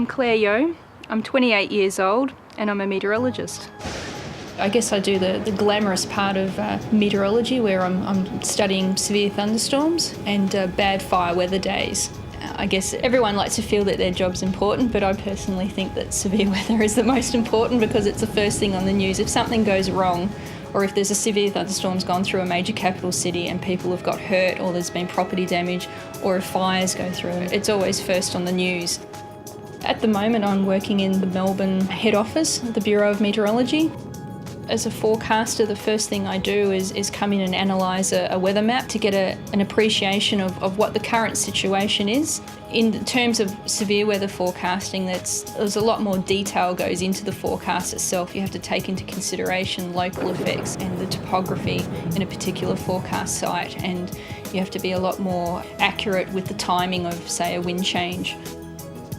I'm Claire Yeo. I'm 28 years old and I'm a meteorologist. I guess I do the glamorous part of meteorology, where I'm studying severe thunderstorms and bad fire weather days. I guess everyone likes to feel that their job's important, but I personally think that severe weather is the most important because it's the first thing on the news. If something goes wrong, or if there's a severe thunderstorm's gone through a major capital city and people have got hurt, or there's been property damage, or if fires go through, it's always first on the news. At the moment I'm working in the Melbourne head office, the Bureau of Meteorology. As a forecaster, the first thing I do is come in and analyse a weather map to get an appreciation of what the current situation is. In terms of severe weather forecasting, there's a lot more detail goes into the forecast itself. You have to take into consideration local effects and the topography in a particular forecast site, and you have to be a lot more accurate with the timing of, say, a wind change.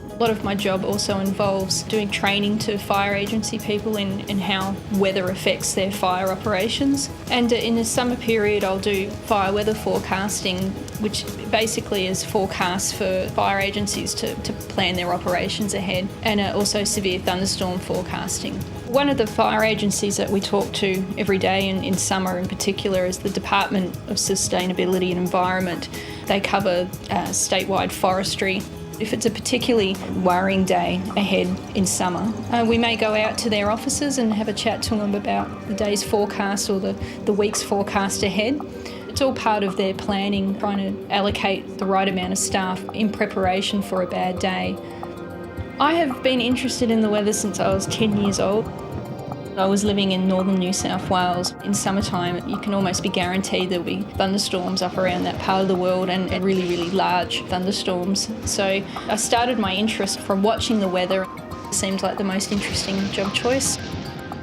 A lot of my job also involves doing training to fire agency people in how weather affects their fire operations. And in the summer period I'll do fire weather forecasting, which basically is forecasts for fire agencies to plan their operations ahead, and also severe thunderstorm forecasting. One of the fire agencies that we talk to every day in summer in particular is the Department of Sustainability and Environment. They cover statewide forestry. If it's a particularly worrying day ahead in summer, we may go out to their offices and have a chat to them about the day's forecast or the week's forecast ahead. It's all part of their planning, trying to allocate the right amount of staff in preparation for a bad day. I have been interested in the weather since I was 10 years old. I was living in northern New South Wales. In summertime, you can almost be guaranteed there'll be thunderstorms up around that part of the world, and really, really large thunderstorms. So I started my interest from watching the weather. It seemed like the most interesting job choice.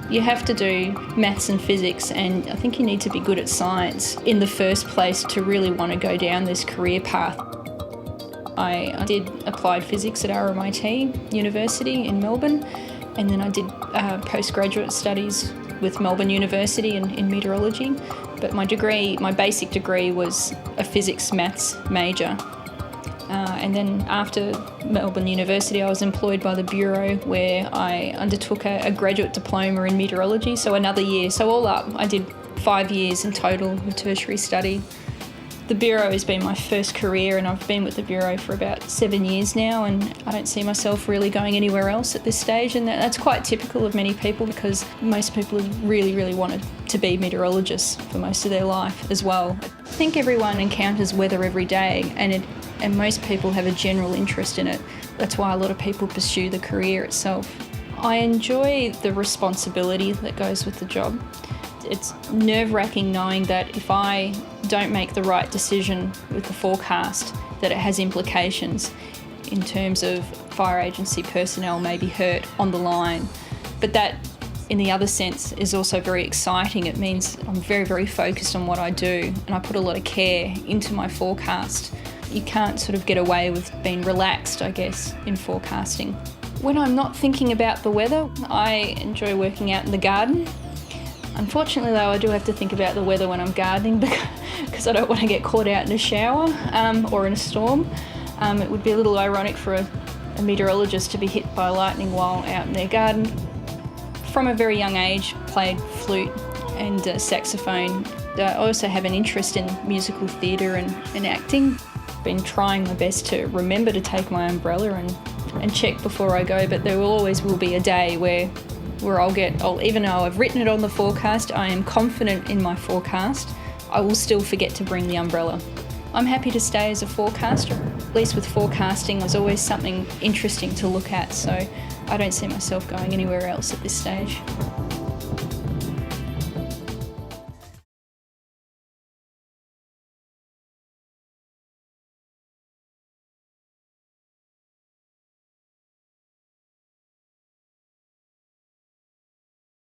You have to do maths and physics, and I think you need to be good at science in the first place to really want to go down this career path. I did applied physics at RMIT University in Melbourne, and then I did postgraduate studies with Melbourne University in meteorology. But my basic degree was a physics maths major. And then after Melbourne University, I was employed by the Bureau, where I undertook a graduate diploma in meteorology, so another year. So all up, I did 5 years in total of tertiary study. The Bureau has been my first career, and I've been with the Bureau for about 7 years now, and I don't see myself really going anywhere else at this stage, and that's quite typical of many people because most people have really, really wanted to be meteorologists for most of their life as well. I think everyone encounters weather every day, and most people have a general interest in it. That's why a lot of people pursue the career itself. I enjoy the responsibility that goes with the job. It's nerve-wracking knowing that if I don't make the right decision with the forecast, that it has implications in terms of fire agency personnel may be hurt on the line. But that, in the other sense, is also very exciting. It means I'm very, very focused on what I do, and I put a lot of care into my forecast. You can't sort of get away with being relaxed, I guess, in forecasting. When I'm not thinking about the weather, I enjoy working out in the garden. Unfortunately though, I do have to think about the weather when I'm gardening because I don't want to get caught out in a shower or in a storm. It would be a little ironic for a meteorologist to be hit by lightning while out in their garden. From a very young age, played flute and saxophone. I also have an interest in musical theatre and acting. Been trying my best to remember to take my umbrella and check before I go, but there always will be a day where even though I've written it on the forecast, I am confident in my forecast, I will still forget to bring the umbrella. I'm happy to stay as a forecaster. At least with forecasting, there's always something interesting to look at, so I don't see myself going anywhere else at this stage.